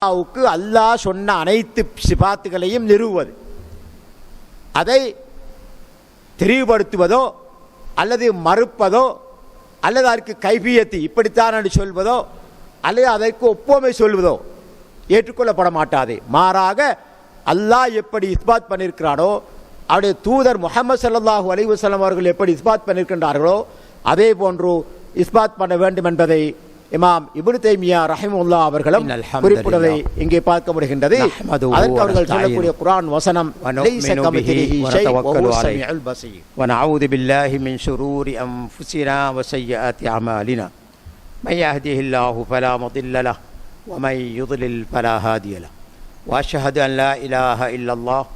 அல்லாஹ்வுக்கு அல்லாஹ் சொன்ன அனைத்து சிபாத்துகளையும் நிறுவுவது, அதை தெளிவுபடுத்துவதோ அல்லது மறுப்பதோ அல்லது அதற்கு கைபியத்து இப்படித்தான் என்று சொல்வதோ அல்லது அதற்கு ஒப்புமை சொல்வதோ ஏற்றுக்கொள்ளப்பட மாட்டாது. மாறாக அல்லாஹ் எப்படி இஸ்பாத் பண்ணியிருக்கிறானோ, அவருடைய தூதர் முஹம்மது ஸல்லல்லாஹு அலைஹி வஸல்லம் அவர்கள் எப்படி இஸ்பாத் பண்ணியிருக்கின்றார்களோ அதே போன்று இஸ்பாத் பண்ண வேண்டும் என்பதை இமாம் இப்னு தைமியா ரஹிமஹுல்லாஹ் அவர்களும் குறிப்பிடுவதை இங்கே பார்க்க முடிகின்றது. அதற்கு அவர்கள் சொல்லக்கூடிய குர்ஆன் வசனம் லைஸ கமித்லிஹி ஷை'உன் வஹுவ ஸமீஉல் பஸீர். வனஊது பில்லாஹி மின் ஷுரூரி அன்ஃபுஸினா வ ஸய்யிஆத்தி அமாலினா மன் யஹ்திஹில்லாஹு ஃபலா முضில்ல லஹு வ மன் யுضلل ஃபலா ஹாதிய லஹு வ அஷ்ஹது அன் லா இலாஹா இல்லல்லாஹ்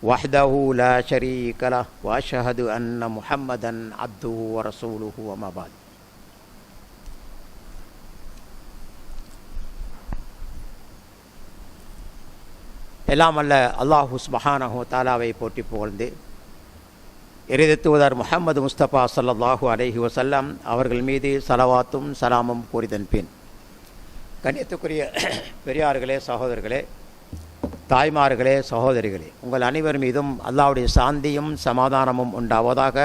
வஹ்தஹு லா ஷரீக லஹு வ அஷ்ஹது அன்ன முஹம்மதன் அப்துஹு வ ரசூலுஹு வ மா பஅத். எல்லாம் அல்ல அல்லாஹு சுப்ஹானஹு வ தஆலாவை போற்றி புகழ்ந்து இறைதூதர் முஹம்மது முஸ்தபா ஸல்லல்லாஹு அலைஹி வஸல்லம் அவர்கள் மீது ஸலவாத்தும் சலாமும் கூறிதன் பின், கண்ணியத்துக்குரிய பெரியார்களே, சகோதரர்களே, தாய்மார்களே, சகோதரிகளே, உங்கள் அனைவர் மீதும் அல்லாஹ்வுடைய சாந்தியும் சமாதானமும் உண்டாவதாக.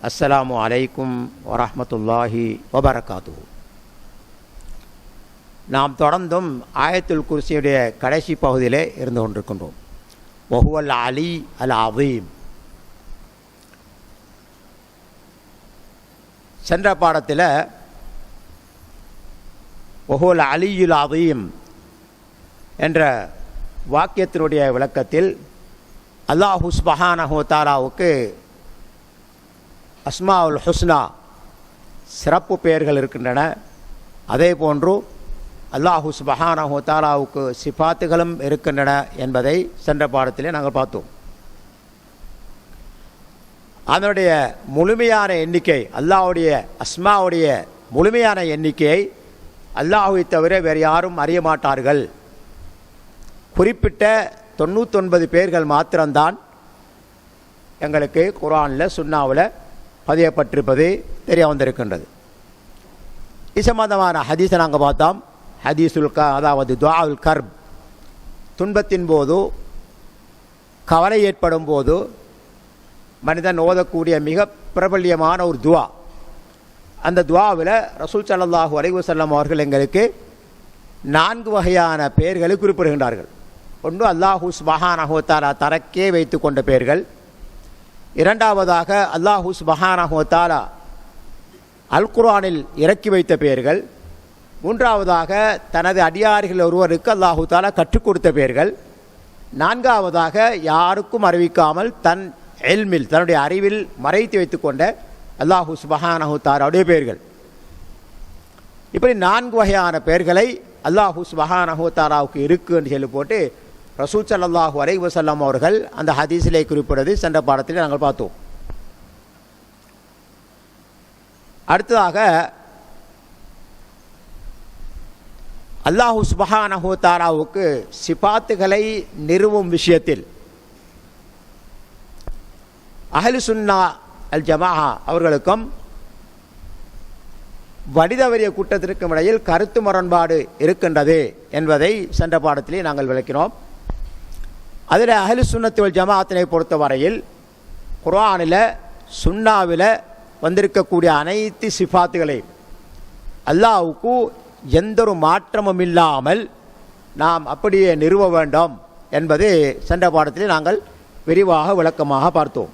அஸ்ஸலாமு அலைக்கும் வரஹ்மத்துல்லாஹி வபரகாத்துஹு. நாம் தொடர்ந்தும் ஆயத்துல் குர்சியுடைய கடைசி பகுதியிலே இருந்து கொண்டிருக்கின்றோம். வஹுவல் அலி அல் அதீம். சென்ற பாடத்தில் வஹுவல் அலியுல் அதீம் என்ற வாக்கியத்தினுடைய விளக்கத்தில் அல்லாஹு சுப்ஹானஹு வ தஆலாவுக்கு அஸ்மாஉல் ஹுஸ்னா சிறப்பு பெயர்கள் இருக்கின்றன. அதே போன்று அல்லாஹு சுப்ஹானஹு வ தஆலாவுக்கு சிபாத்துகளும் இருக்கின்றன என்பதை சென்ற பாடத்திலே நாங்கள் பார்த்தோம். அதனுடைய முழுமையான எண்ணிக்கை, அல்லாஹ்வுடைய அஸ்மாவுடைய முழுமையான எண்ணிக்கையை அல்லாஹ்வை தவிர வேறு யாரும் அறிய மாட்டார்கள். குறிப்பிட்ட 99 பேர்கள் மாத்திரம்தான் எங்களுக்கு குர்ஆனில் சுன்னாவில் பதியப்பட்டிருப்பது தெரிய வந்திருக்கின்றது. இது சம்பந்தமான ஹதீஸை நாங்கள் பார்த்தோம். ஹதீஸுல் அதாவது துஆஉல் கர்ப், துன்பத்தின் போது, கவலை ஏற்படும் போது மனிதன் ஓதக்கூடிய மிக பிரபல்யமான ஒரு துவா. அந்த துவாவில் ரசூல் ஸல்லல்லாஹு அலைஹி வஸல்லம் அவர்கள் எங்களுக்கு 4 வகையான பெயர்களை குறிப்பிடுகின்றார்கள். ஒன்று அல்லாஹு சுப்ஹானஹு வ தஆலா தனக்கே வைத்து கொண்ட பெயர்கள். இரண்டாவதாக அல்லாஹு சுப்ஹானஹு வ தஆலா அல் குர்ஆனில் இறக்கி வைத்த பெயர்கள். மூன்றாவதாக தனது அடியார்கள் ஒருவருக்கு அல்லாஹு தஆலா கற்றுக் கொடுத்த பெயர்கள். நான்காவதாக யாருக்கும் அறிவிக்காமல் தன் இல்மில், தன்னுடைய அறிவில் மறைத்து வைத்து கொண்ட அல்லாஹு சுப்ஹானஹு வ தஆலாவுடைய பெயர்கள். இப்படி 4 வகையான பெயர்களை அல்லாஹு சுப்ஹானஹு வ தஆலாவுக்கு இருக்கு என்று சொல்லி போட்டு ரசூல் ஸல்லல்லாஹு அலைஹி வஸல்லம் அவர்கள் அந்த ஹதீஸிலே குறிப்பிடுவது சென்ற பாடத்தில் நாங்கள் பார்த்தோம். அடுத்ததாக அல்லாஹு சுப்ஹானஹு வ தஆலாவுக்கு சிபாத்துகளை நிறுவும் விஷயத்தில் அஹ்லு சுன்னா அல் ஜமாஅா அவர்களுக்கும் வடிதவரிய கூட்டத்திற்கும் இடையில் கருத்து முரண்பாடு இருக்கின்றது என்பதை சென்ற பாடத்திலே நாங்கள் விளக்கினோம். அதில் அஹ்லு சுன்னத் வல் ஜமாஅத்தினை பொறுத்தவரையில் குர்ஆனில் சுன்னாவில் வந்திருக்கக்கூடிய அனைத்து சிஃபாத்துகளை அல்லாஹ்வுக்கு எந்த ஒரு மாற்றமும் இல்லாமல் நாம் அப்படியே நிறுவ வேண்டும் என்பது சென்ற பாடத்திலே நாங்கள் விரிவாக விளக்கமாக பார்த்தோம்.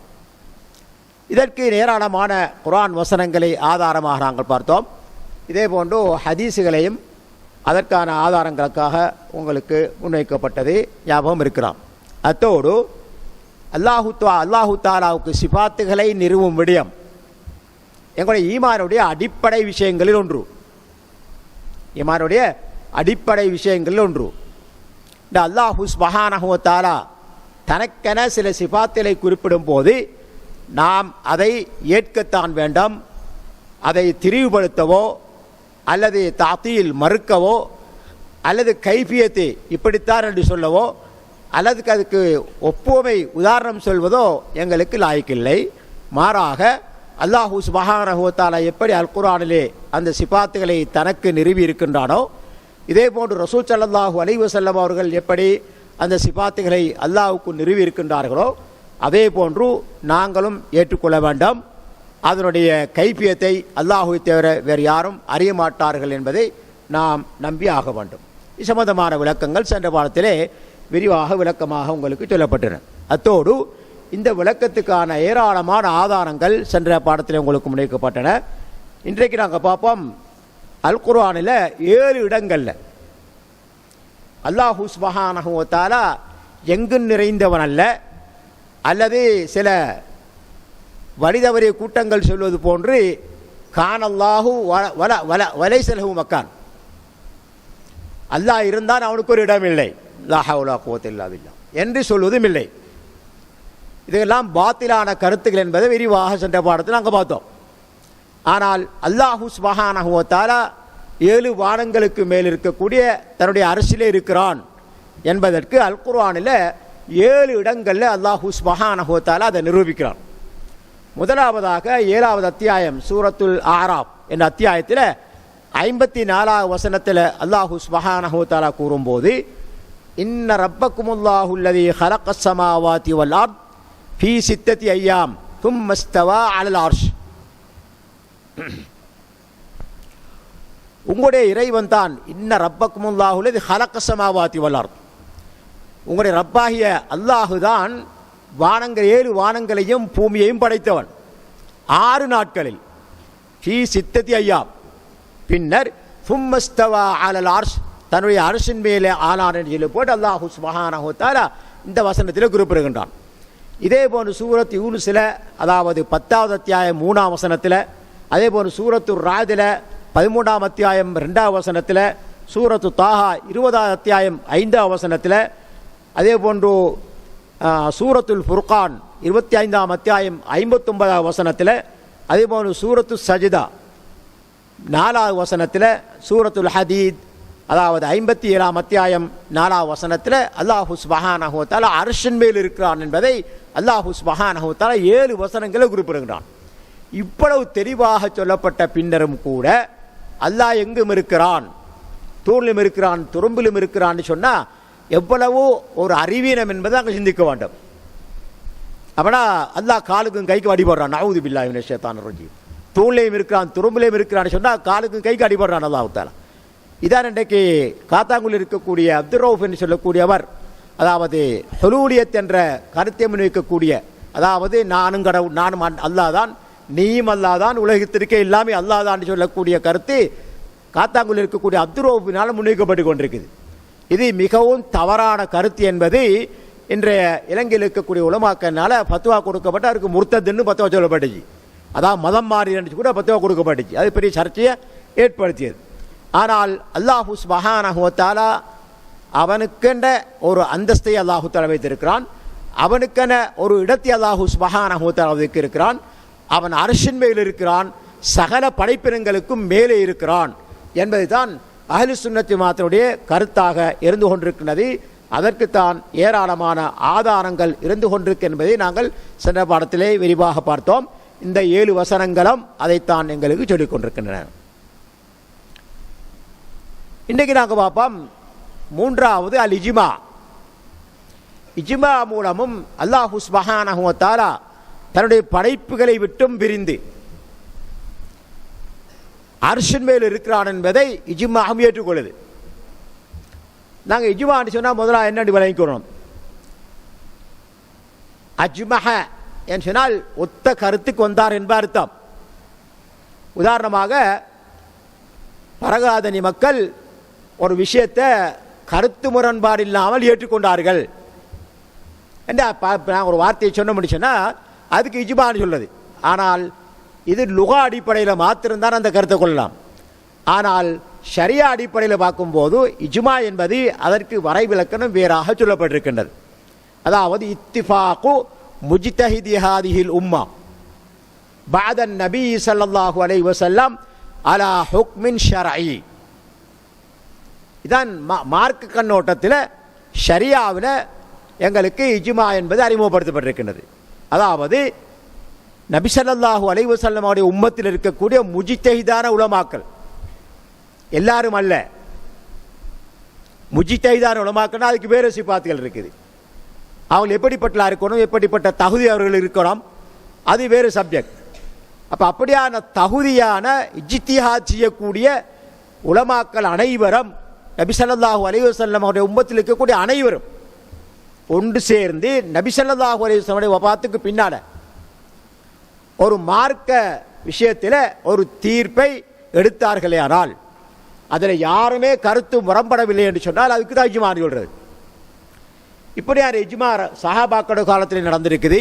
இதற்கு ஏராளமான குர்ஆன் வசனங்களை ஆதாரமாக நாங்கள் பார்த்தோம். இதே போன்று ஹதீஸுகளையும் அதற்கான ஆதாரங்களுக்காக உங்களுக்கு முன்வைக்கப்பட்டது ஞாபகம் இருக்கிறாம். அத்தோடு அல்லாஹு தஆலாவுக்கு சிபாத்துகளை நிறுவும் விடயம் எங்களுடைய ஈமானுடைய அடிப்படை விஷயங்களில் ஒன்று. ஈமானுடைய அடிப்படை விஷயங்களில் ஒன்று. இந்த அல்லாஹு சுப்ஹானஹு வ தஆலா தனக்கென சில சிபாத்துகளை குறிப்பிடும் போது நாம் அதை ஏற்கத்தான் வேண்டும். அதை திரிவுபடுத்தவோ அல்லது தாத்தீல் மறுக்கவோ அல்லது கைஃபியத்தை இப்படித்தான் என்று சொல்லவோ அல்லது அதுக்கு ஒப்புமை உதாரணம் சொல்வதோ எங்களுக்கு லாய்க்கில்லை. மாறாக அல்லாஹு சுப்ஹானஹு வ தஆலா எப்படி அல் குர்ஆனிலே அந்த சிபாத்துகளை தனக்கு நிறுவி இருக்கின்றானோ இதே போன்று ரசூல் ஸல்லல்லாஹு அலைஹி வஸல்லம் அவர்கள் எப்படி அந்த சிபாத்துகளை அல்லாஹ்வுக்கு நிறுவி இருக்கின்றார்களோ அதே போன்று நாங்களும் ஏற்றுக்கொள்ள வேண்டும். அதனுடைய கைப்பியத்தை அல்லாஹ்வை தவிர வேறு யாரும் அறிய மாட்டார்கள் என்பதை நாம் நம்பி ஆக வேண்டும். இது சம்பந்தமான விளக்கங்கள் சென்ற பாடத்திலே விரிவாக விளக்கமாக உங்களுக்கு சொல்லப்பட்டன. அத்தோடு இந்த விளக்கத்துக்கான ஏராளமான ஆதாரங்கள் சென்ற பாடத்தில் உங்களுக்கு முன்வைக்கப்பட்டன. இன்றைக்கு நாங்கள் பார்ப்போம், அல் குர்ஆனில் 7 இடங்களில் அல்லாஹு சுப்ஹானஹு வ தஆலா எங்கும் நிறைந்தவன் அல்ல, அல்லது சில வழிதவறிய கூட்டங்கள் சொல்வது போன்று கானல்லாஹு வலைசலஹு மக்கான், அல்லாஹ் இருந்தான் அவனுக்கு ஒரு இடம் இல்லை, லா ஹவ்ல வ குவத்த இல்லா பில்லாஹ் என்று சொல்வதும் இல்லை. இதெல்லாம் பாத்திலான கருத்துக்கள் என்பதை விரிவாக சென்ற பாடத்தில் நாங்கள் பார்த்தோம். ஆனால் அல்லாஹு சுப்ஹானஹு வ தஆலா 7 வானங்களுக்கு மேல் இருக்கக்கூடிய தன்னுடைய அரசிலே இருக்கிறான் என்பதற்கு அல் குர்ஆனில் 7 இடங்களில் அல்லாஹு சுப்ஹானஹு வ தஆலா அதை நிரூபிக்கிறான். முதலாவதாக 7வது அத்தியாயம் சூரத்துல் ஆராப் என்ற அத்தியாயத்தில் 54வது வசனத்தில் அல்லாஹு சுப்ஹானஹு வ தஆலா கூறும்போது, இன்ன ரப்பக்குமுல்லாஹு அல்லதீ ஹலக்கஸ் ஸமாவாதி வல் அர்த் ஃபீ 6 அய்யாம் தும்ம ஸ்தவா அலல் அர்ஷ். உங்களுடைய இறைவன் தான் இன்ன ரப்பக்குமுல்லாஹு அல்லதீ ஹலக்கஸ் ஸமாவாதி வல் அர்த், உங்களுடைய ரப்பாகிய அல்லாஹு தான் 7 வானங்களையும் பூமியையும் படைத்தவன் 6 நாட்களில். ஃபீ 6 அய்யாம், பின்னர் தும்ம ஸ்தவா அலல் அர்ஷ், தன்னுடைய அரசின் மேலே ஆனான் என்று சொல்லி போட்டு அல்லாஹு சுப்ஹானஹு வ தஆலா இந்த வசனத்தில் குறிப்பிடுகின்றான். இதே போன்று சூரத் யூனுஸில், அதாவது 10வது அத்தியாயம் 3ஆம் வசனத்தில், அதே போன்று சூரத்து ராதில் 13ஆம் அத்தியாயம் 2ஆம் வசனத்தில், சூரத்து தாஹா 20வது அத்தியாயம் 5ஆம் வசனத்தில், அதே போன்று சூரத்துல் ஃபுர்கான் 25ஆம் அத்தியாயம் 59ஆம் வசனத்தில், அதே போன்று சூரத்து சஜிதா 4ஆவது வசனத்தில், சூரத்துல் ஹதீத் அதாவது 57ஆம் அத்தியாயம் 4ஆவது வசனத்தில் அல்லாஹு சுப்ஹானஹு வ தஆலா அர்ஷின் மேல் இருக்கிறான் என்பதை அல்லாஹு சுப்ஹானஹு வ தஆலா 7 வசனங்களை குறிப்பிடுகிறான். இவ்வளவு தெளிவாக சொல்லப்பட்ட பின்னரும் கூட அல்லாஹ் எங்கும் இருக்கிறான், தூணிலும் இருக்கிறான், துரும்பிலும் இருக்கிறான்னு சொன்னால் எவ்வளவோ ஒரு அறிவீனம் என்பதை அங்கே சிந்திக்க வேண்டும். அப்படின்னா அல்லாஹ் காலுக்கும் கைக்கு அடிபடுறான், நஊது பில்லாஹி மினஷ் ஷைத்தானிர் ரஜீம். தூண்லையும் இருக்கிறான், துரும்பிலையும் இருக்கிறான்னு சொன்னால் காலுக்கும் கைக்கு அடிபடுறான் அல்லாஹ் தஆலா. இதான் இன்றைக்கு காத்தாங்குள் இருக்கக்கூடிய அப்துர் ரவுஃப் என்று சொல்லக்கூடியவர், அதாவது ஹுலூலியத் என்ற கருத்தை முன்வைக்கக்கூடிய, அதாவது நானும் கடவுள், நானும் அல்லாஹ் தான், நீயும் அல்லாஹ் தான், உலகத்திற்கே எல்லாமே அல்லாஹ் தான் சொல்லக்கூடிய கருத்து காத்தாங்குள் இருக்கக்கூடிய அப்துர் ரவுஃபினால் முன்வைக்கப்பட்டு கொண்டிருக்குது. இது மிகவும் தவறான கருத்து என்பது இன்றைய இலங்கையில் இருக்கக்கூடிய உலமாக்கனால ஃபத்வா கொடுக்கப்பட்டு அவருக்கு முர்த்ததுன்னு ஃபத்வா சொல்லப்பட்டுச்சு. அதான் மதம் மாறி கூட ஃபத்வா கொடுக்கப்பட்டுச்சு. அது பெரிய சர்ச்சையை ஏற்படுத்தியது. ஆனால் அல்லாஹு சுப்ஹானஹு வ தஆலா அவனுக்கென்ற ஒரு அந்தஸ்தை அல்லாஹு தஆலா வைத்திருக்கிறான், அவனுக்கென ஒரு இடத்தை அல்லாஹு சுப்ஹானஹு வ தஆலா வைத்திருக்கிறான். அவன் அர்ஷின் மேல் இருக்கிறான், சகல படைப்பினங்களுக்கும் மேலே இருக்கிறான் என்பது தான் அஹ்லு சுன்னத் ஜமாஅத்தினுடைய கருத்தாக இருந்து கொண்டிருக்கின்றது. அதற்குத்தான் ஏராளமான ஆதாரங்கள் இருந்து கொண்டிருக்கு என்பதை நாங்கள் சென்ற பாடத்திலே விரிவாக பார்த்தோம். இந்த 7 வசனங்களும் அதைத்தான் எங்களுக்கு சொல்லிக் கொண்டிருக்கின்றன. இன்றைக்கு நாங்கள் பார்ப்போம் 3வது அல் இஜ்மா. இஜ்மா மூலமும் அல்லாஹு சுப்ஹானஹு வ தஆலா தன்னுடைய படைப்புகளை விட்டும் பிரிந்து அர்ஷின் மேல் இருக்கிறான் என்பதை இஜ்மாவும் ஏற்றுக்கொள்ளுது. நாங்கள் இஜ்மான்னு சொன்னால் முதலாக என்னென்று விளங்கிக்கணும். அஜ்மஹ என்று சொன்னால் ஒத்த கருத்துக்கு வந்தார் என்ப அர்த்தம். உதாரணமாக பரகாதனி மக்கள் ஒரு விஷயத்தை கருத்து முரண்பாடு இல்லாமல் ஏற்றுக்கொண்டார்கள் என்று நான் ஒரு வார்த்தையை சொன்ன முடிச்சுன்னா அதுக்கு இஜ்மான்னு சொல்லுது. ஆனால் இது லுகா அடிப்படையில் மாத்திருந்தான் அந்த கருத்தை கொள்ளலாம். ஆனால் ஷரியா அடிப்படையில் பார்க்கும்போது இஜ்மா என்பது அதற்கு வரைவிலக்கணம் வேறாக சொல்லப்பட்டிருக்கின்றது. அதாவது இத்திஃபாகு முஜ்தஹிதி ஹாதிஹில் உம்மா பஅதன் நபி ஸல்லல்லாஹு அலைஹி வஸல்லம் அலா ஹுக்மின் ஷர்இ. இதான் மார்க்க கண்ணோட்டத்தில் ஷரியாவில் எங்களுக்கு இஜ்மா என்பது அறிமுகப்படுத்தப்பட்டிருக்கின்றது. அதாவது நபி ஸல்லல்லாஹு அலைஹி வஸல்லம் அவருடைய உம்மத்தில் இருக்கக்கூடிய முஜ்தஹிதான உலமாக்கள் எல்லாரும் அல்ல, முஜித்தைதான உலமாக்கன்னா அதுக்கு வேறு சிபாத்துகள் இருக்குது. அவங்க எப்படிப்பட்டலாம் இருக்கணும், எப்படிப்பட்ட தகுதி அவர்கள் இருக்கணும், அது வேறு சப்ஜெக்ட். அப்போ அப்படியான தகுதியான இஜ்திஹாத் செய்யக்கூடிய உலமாக்கள் அனைவரும் நபி ஸல்லல்லாஹு அலைஹி வஸல்லம் அவருடைய உம்மத்தில் இருக்கக்கூடிய அனைவரும் ஒன்று சேர்ந்து நபி ஸல்லல்லாஹு அலைஹி வஸல்லம் வஃபாத்துக்கு பின்னால் ஒரு மார்க்க விஷயத்தில் ஒரு தீர்ப்பை எடுத்தார்களே ஆனால் அதில் யாருமே கருத்து முரண்படவில்லை என்று சொன்னால் அதுக்கு தான் இஜ்மான்னு சொல்கிறது. இப்படியான இஜ்மா சஹாபாக்களுடைய காலத்தில் நடந்திருக்குது,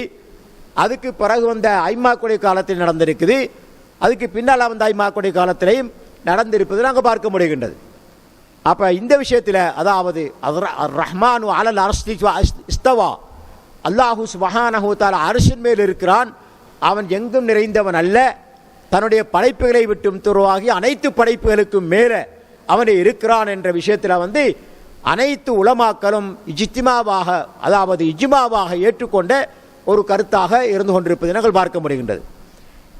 அதுக்கு பிறகு வந்த ஐமாக்குடைய காலத்தில் நடந்திருக்குது, அதுக்கு பின்னால் வந்த ஐமாக்குடைய காலத்திலையும் நடந்திருப்பது நாங்கள் பார்க்க முடிகின்றது. அப்போ இந்த விஷயத்தில் அதாவது ரஹ்மான் அலல் அர்ஷி இஸ்தவா, அல்லாஹு சுப்ஹானஹு வ தஆலா அர்ஷின் மேல் இருக்கிறான், அவன் எங்கும் நிறைந்தவன் அல்ல, தன்னுடைய படைப்புகளை விட்டும் துருவாகி அனைத்து படைப்புகளுக்கும் மேலே அவனை இருக்கிறான் என்ற விஷயத்தில் அனைத்து உலமாக்களும் இஜ்திமாவாக அதாவது இஜ்மாவாக ஏற்றுக்கொண்ட ஒரு கருத்தாக இருந்து கொண்டிருப்பதை நாங்கள் பார்க்க முடிகின்றது.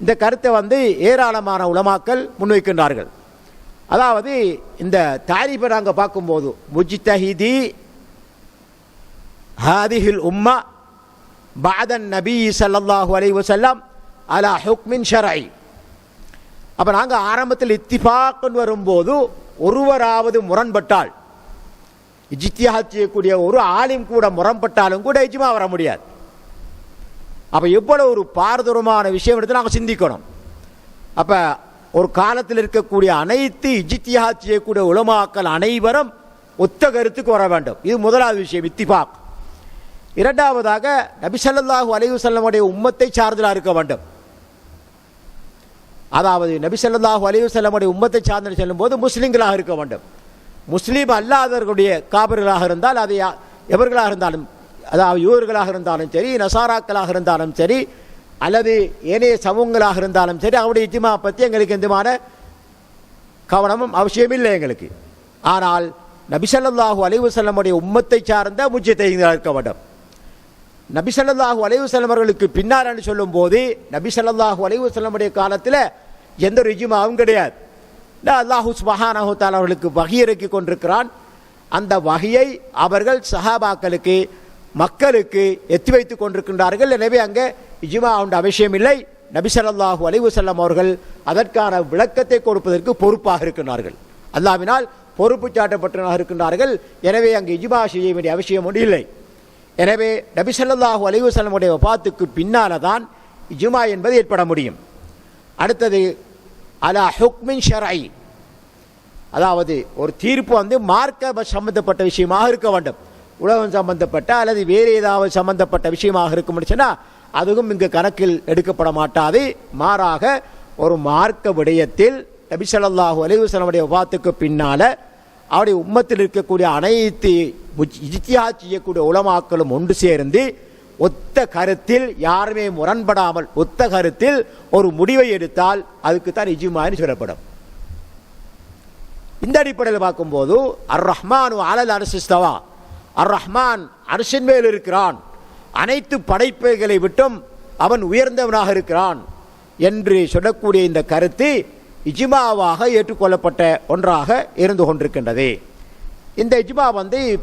இந்த கருத்தை ஏராளமான உலமாக்கள் முன்வைக்கின்றார்கள். அதாவது இந்த தாரிஃபை நாங்கள் பார்க்கும்போது முஜ்தஹிதி ஹாதிஹில் உம்மா பஅதன் நபி ஸல்லல்லாஹு அலைஹி வஸல்லம் அலா ஹுக்மின் ஷர்இ. அப்போ நாங்கள் ஆரம்பத்தில் இத்திஃபாக்னு வரும்போது ஒருவராவது முரண்பட்டால், இஜ்திஹாத் செய்யக்கூடிய ஒரு ஆலிம் கூட முரண்பட்டாலும் கூட இஜ்மா வர முடியாது. அப்போ எவ்வளவு ஒரு பாரதூரமான விஷயம் எடுத்து நாங்கள் சிந்திக்கணும். அப்போ ஒரு காலத்தில் இருக்கக்கூடிய அனைத்து இஜ்திஹாத் செய்யக்கூடிய உலமாக்கள் அனைவரும் ஒத்த கருத்துக்கு வர வேண்டும். இது முதலாவது விஷயம், இத்திஃபாக். இரண்டாவதாக நபி ஸல்லல்லாஹு அலைஹி வஸல்லம் உடைய உம்மத்தை சார்ந்தலாக இருக்க வேண்டும். அதாவது நபி ஸல்லல்லாஹு அலைஹி வஸல்லம் உடைய உம்மத்தை சார்ந்து செல்லும்போது முஸ்லிம்களாக இருக்க வேண்டும். முஸ்லீம் அல்லாதவர்களுடைய காபிர்களாக இருந்தால் அது எவர்களாக இருந்தாலும், அதாவது யூதர்களாக இருந்தாலும் சரி, நசாராக்களாக இருந்தாலும் சரி, அல்லது ஏனைய சமூகங்களாக இருந்தாலும் சரி, அவருடைய இஜ்மா பற்றி எங்களுக்கு எந்தமான கவனமும் அவசியமில்லை எங்களுக்கு. ஆனால் நபி ஸல்லல்லாஹு அலைஹி வஸல்லம் உடைய உம்மத்தை சார்ந்த முஜ்தஹீத்களாக இருக்க வேண்டும். நபி ஸல்லல்லாஹு அலைஹி வஸல்லம் அவர்களுக்கு பின்னால் என்று சொல்லும் போது நபி ஸல்லல்லாஹு அலைஹி வஸல்லம் உடைய காலத்தில் எந்த ஒரு இஜ்மாவும் கிடையாது. அல்லாஹு சுப்ஹானஹு வ தஆலா அவர்களுக்கு வஹி இறக்கி கொண்டிருக்கிறான். அந்த வஹியை அவர்கள் சஹாபாக்களுக்கு மக்களுக்கு எத்தி வைத்துக் கொண்டிருக்கின்றார்கள். எனவே அங்கே இஜ்மா உண்ட அவசியம் இல்லை. நபி ஸல்லல்லாஹு அலைஹி வஸல்லம் அவர்கள் அதற்கான விளக்கத்தை கொடுப்பதற்கு பொறுப்பாக இருக்கின்றார்கள், அல்லாஹ்வினால் பொறுப்பு சாட்டப்பட்டவர்களாக இருக்கின்றார்கள். எனவே அங்கு இஜ்மா செய்ய வேண்டிய அவசியம் ஒன்றும் இல்லை. எனவே நபி ஸல்லல்லாஹு அலைஹி வஸல்லம் உடைய வஃபாத்துக்கு பின்னால தான் இஜ்மா என்பது ஏற்பட முடியும். அடுத்தது அலா ஹுக்மின் ஷர்இ, அதாவது ஒரு தீர்ப்பு மார்க்க சம்பந்தப்பட்ட விஷயமாக இருக்க வேண்டும். உலகம் சம்பந்தப்பட்ட அல்லது வேறு ஏதாவது சம்பந்தப்பட்ட விஷயமாக இருக்கும் சொன்னால் அதுவும் இங்கு கணக்கில் எடுக்கப்பட மாட்டாது. மாறாக ஒரு மார்க்க விடயத்தில் நபி ஸல்லல்லாஹு அலைஹி வஸல்லம் உடைய வஃபாத்துக்கு பின்னால அவருடைய உம்மத்தில் இருக்கக்கூடிய அனைத்து இஜ்திஹாத் செய்யக்கூடிய உலமாக்களும் ஒன்று சேர்ந்து ஒத்த கருத்தில் யாருமே முரண்படாமல் ஒத்த கருத்தில் ஒரு முடிவை எடுத்தால் அதுக்கு தான் இஜ்மான்னு சொல்லப்படும். இந்த அடிப்படையில் பார்க்கும்போது அர் ரஹ்மான் அலல் அர்ஷி இஸ்தவா, அர் ரஹ்மான் அர்ஷின் மேல் இருக்கிறான், அனைத்து படைப்புகளை விட்டும் அவன் உயர்ந்தவனாக இருக்கிறான் என்று சொல்லக்கூடிய இந்த கருத்து இஜ்மாவாக ஏற்றுக்கொள்ளப்பட்ட ஒன்றாக இருந்து கொண்டிருக்கின்றது. இந்த இஜ்மா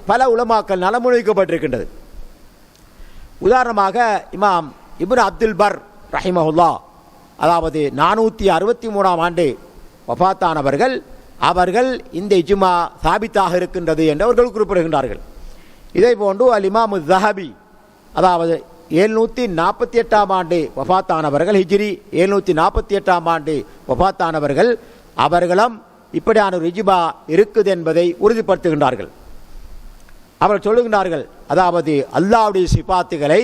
பல உலமாக்கள் நலமுன்வைக்கப்பட்டிருக்கின்றது. உதாரணமாக இமாம் இப்னு அப்துல் பர் ரஹிமஹுல்லா, அதாவது 463ஆம் ஆண்டு வஃபாத்தானவர்கள், அவர்கள் இந்த இஜ்மா சாபித்தாக இருக்கின்றது என்று அவர்கள் குறிப்பிடுகின்றார்கள். இதே போன்று அல் இமாம் ஸஹபி, அதாவது 748ஆம் ஆண்டு வஃபாத்தானவர்கள், ஹிஜ்ரி 748ஆம் ஆண்டு வஃபாத்தானவர்கள், அவர்களும் இப்படியான ஒரு இஜ்மா இருக்குது என்பதை உறுதிப்படுத்துகின்றார்கள். அவர் சொல்லுகின்றார்கள், அதாவது அல்லாஹ்வுடைய சிபாத்துகளை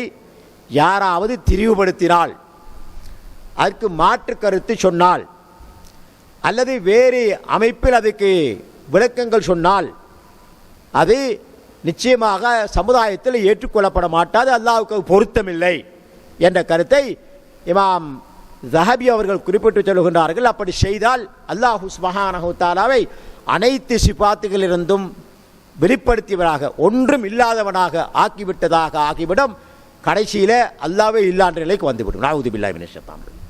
யாராவது திரிவுபடுத்தினால், அதற்கு மாற்று கருத்து சொன்னால், அல்லது வேறு அமைப்பில் அதுக்கு விளக்கங்கள் சொன்னால் அது நிச்சயமாக சமுதாயத்தில் ஏற்றுக்கொள்ளப்பட மாட்டாது, அல்லாஹ்வுக்கு பொருத்தமில்லை என்ற கருத்தை இமாம் ஸஹபி அவர்கள் குறிப்பிட்டு சொல்லுகின்றார்கள். அப்படி செய்தால் அல்லாஹ் சுப்ஹானஹு வ தஆலாவை அனைத்து சிபாத்துகளிலிருந்தும் வெளிப்படுத்தியவராக, ஒன்றும் இல்லாதவனாக ஆக்கிவிட்டதாக ஆகிவிடும். கடைசியில் அல்லாஹ்வே இல்லாத நிலைக்கு வந்துவிடும். நஊது பில்லாஹி மினஷ் ஷைத்தானிர் ரஜீம்.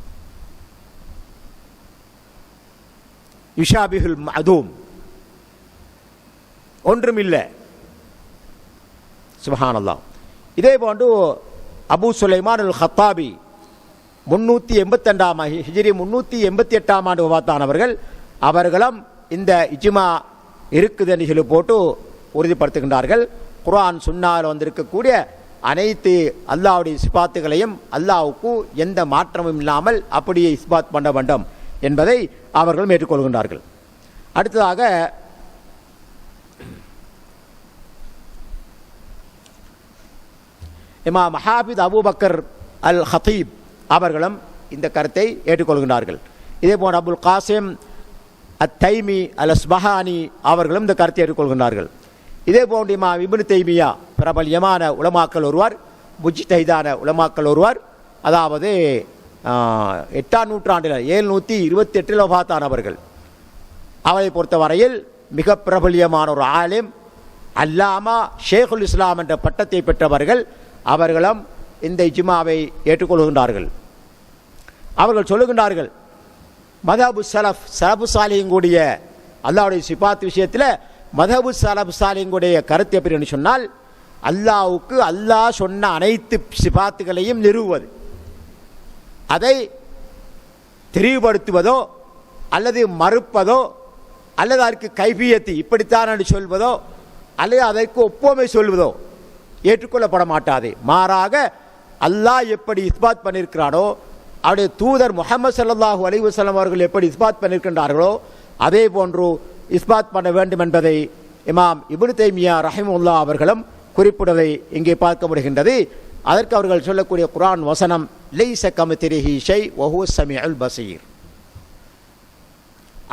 யுஷாபிஹுல் மஅதூம், ஒன்றும் இல்லை. சுப்ஹானல்லாஹ். இதே போன்று அபூ சுலைமான் அல் ஹத்தாபி 382 ஹிஜ்ரி 388 ஆண்டு வஃபாத்தானவர்கள். அவர்களும் இந்த இஜ்மா இருக்குதுன்னு சொல்லி போட்டு உறுதிப்படுத்துகின்றார்கள். குர்ஆன் சுன்னாவில் வந்திருக்கக்கூடிய அனைத்து அல்லாஹ்வுடைய சிபாத்துகளையும் அல்லாஹ்வுக்கு எந்த மாற்றமும் இல்லாமல் அப்படியே இஸ்பாத் பண்ண வேண்டும் என்பதை அவர்கள் ஏற்றுக்கொள்கின்றார்கள். அடுத்ததாக இமாம் ஹாஃபிஸ் அபூபக்கர் அல் ஹத்தீப் அவர்களும் இந்த கருத்தை ஏற்றுக்கொள்கின்றார்கள். இதே போன்ற அபுல் காசிம் அத்தைமி அல் அஸ்பஹானி அவர்களும் இந்த கருத்தை ஏற்றுக்கொள்கின்றார்கள். இதே போன்று இமாம் இப்னு தைமியா பிரபல்யமான உலமாக்கள் ஒருவர், முஜ்தஹிதான உலமாக்கள் ஒருவர், அதாவது 8ஆம் நூற்றாண்டில் 728 வஃபாத்தானவர்கள். அவரை பொறுத்தவரையில் மிக பிரபல்யமான ஒரு ஆலிம், அல்லாமா ஷேகுல் இஸ்லாம் என்ற பட்டத்தை பெற்றவர்கள். அவர்களும் இந்த இஜ்மாவை ஏற்றுக்கொள்கின்றார்கள். அவர்கள் சொல்லுகின்றார்கள், மதஹபு சலஃபு சாலிஹீன்களுடைய அல்லாஹ்வுடைய சிபாத் விஷயத்தில் மதஹபு சலஃபு சாலிஹீன்களுடைய கருத்து எப்படின்னு சொன்னால், அல்லாஹ்வுக்கு அல்லாஹ் சொன்ன அனைத்து சிபாத்துகளையும் நிறுவுவது, அதை தெளிவுபடுத்துவதோ அல்லது மறுப்பதோ அல்லது அதற்கு கைபியத்து இப்படித்தான் என்று சொல்வதோ அல்லது அதற்கு ஒப்புமை சொல்வதோ ஏற்றுக்கொள்ளப்பட மாட்டாது. மாறாக அல்லாஹ் எப்படி இஸ்பாத் பண்ணியிருக்கிறானோ, அவருடைய தூதர் முஹம்மது ஸல்லல்லாஹு அலைஹி வஸல்லம் அவர்கள் எப்படி இஸ்பாத் பண்ணியிருக்கின்றார்களோ அதே போன்று இஸ்பாத் பண்ண வேண்டும் என்பதை இமாம் இப்னு தைமியா ரஹிமஹுல்லாஹ் அவர்களும் குறிப்பிடுவதை இங்கே பார்க்க முடிகின்றது. அதற்கு அவர்கள் சொல்லக்கூடிய குர்ஆன் வசனம், லைஸ கமித்லிஹி ஷை வ ஹுவ ஸமீஉல் பஸீர்,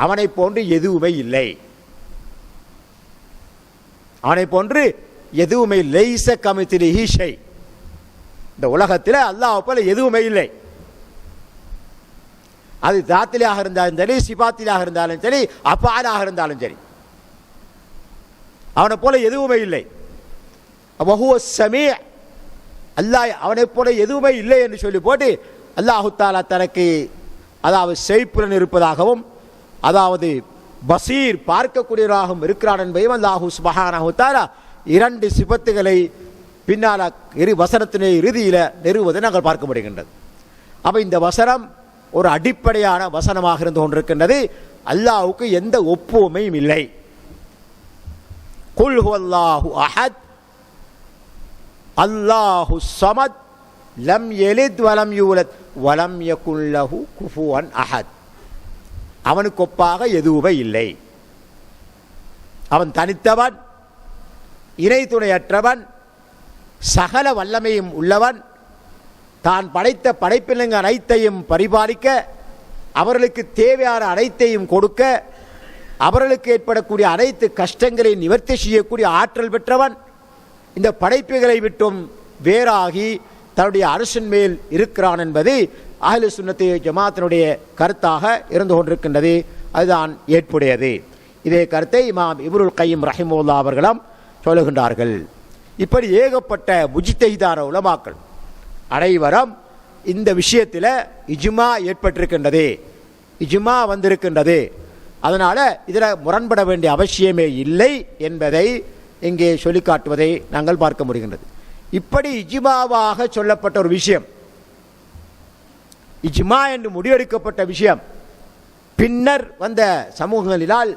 அவனை போன்று எதுவுமே இல்லை, அவனை போன்று எதுவுமே, லைஸ கமித்லிஹி ஷை, இந்த உலகத்தில் அல்லாஹ் போல எதுவுமே இல்லை. அது தாத்திலாக இருந்தாலும் சரி, சிபாத்திலாக இருந்தாலும் சரி, அஃஆலாக இருந்தாலும் சரி, அவனை போல எதுவுமே இல்லை. வஹுவ ஸமீ, அல்லாஹ் அவனை போல எதுவுமே இல்லை என்று சொல்லி போட்டு அல்லாஹு தஆலா தனக்கு அதாவது செழிப்புடன் இருப்பதாகவும் அதாவது பசீர் பார்க்கக்கூடியவராகவும் இருக்கிறான் என்பதையும் அல்லாஹு சுப்ஹானஹு வ தஆலா இரண்டு சிபத்துகளை பின்னால் வசனத்தினை இறுதியில் நிறுவுவதை நாங்கள் பார்க்க முடிகின்றது. அப்போ இந்த வசனம் ஒரு அடிப்படையான வசனமாக இருந்து கொண்டிருக்கின்றது. அல்லாஹ்வுக்கு எந்த ஒப்புமையும் இல்லை. குல் ஹுவல்லாஹு அஹத் அல்லாஹு ஸமத் லம் யலித் வலம் யூலத் வலம் யகுல் லஹு குஃபுவன் அஹத், அவனுக்கு ஒப்பாக எதுவுமே இல்லை, அவன் தனித்தவன், இணை துணையற்றவன், சகல வல்லமையும் உள்ளவன், தான் படைத்த படைப்பினங்கள் அனைத்தையும் பரிபாலிக்க, அவர்களுக்கு தேவையான அனைத்தையும் கொடுக்க, அவர்களுக்கு ஏற்படக்கூடிய அனைத்து கஷ்டங்களை நிவர்த்தி செய்யக்கூடிய ஆற்றல் பெற்றவன், இந்த படைப்புகளை விட்டும் வேறாகி தன்னுடைய அரசின் மேல் இருக்கிறான் என்பது அஹ்லு சுன்னத்தி ஜமாத்தினுடைய கருத்தாக இருந்து கொண்டிருக்கின்றது. அதுதான் ஏற்புடையது. இதே கருத்தை இமாம் இப்னுல் கையிம் ரஹிமஹுல்லாஹ் அவர்களும் சொல்லுகின்றார்கள். இப்படி ஏகப்பட்ட முஜ்தஹிதான உலமாக்கள் அனைவரும் இந்த விஷயத்தில் இஜ்மா ஏற்பட்டிருக்கின்றது, இஜ்மா வந்திருக்கின்றது, அதனால் இதில் முரண்பட வேண்டிய அவசியமே இல்லை என்பதை இங்கே சொல்லி காட்டுவதை நாங்கள் பார்க்க முடிகின்றது. இப்படி இஜ்மாவாக சொல்லப்பட்ட ஒரு விஷயம், இஜ்மா என்று முடிவெடுக்கப்பட்ட விஷயம், பின்னர் வந்த சமூகங்களினால்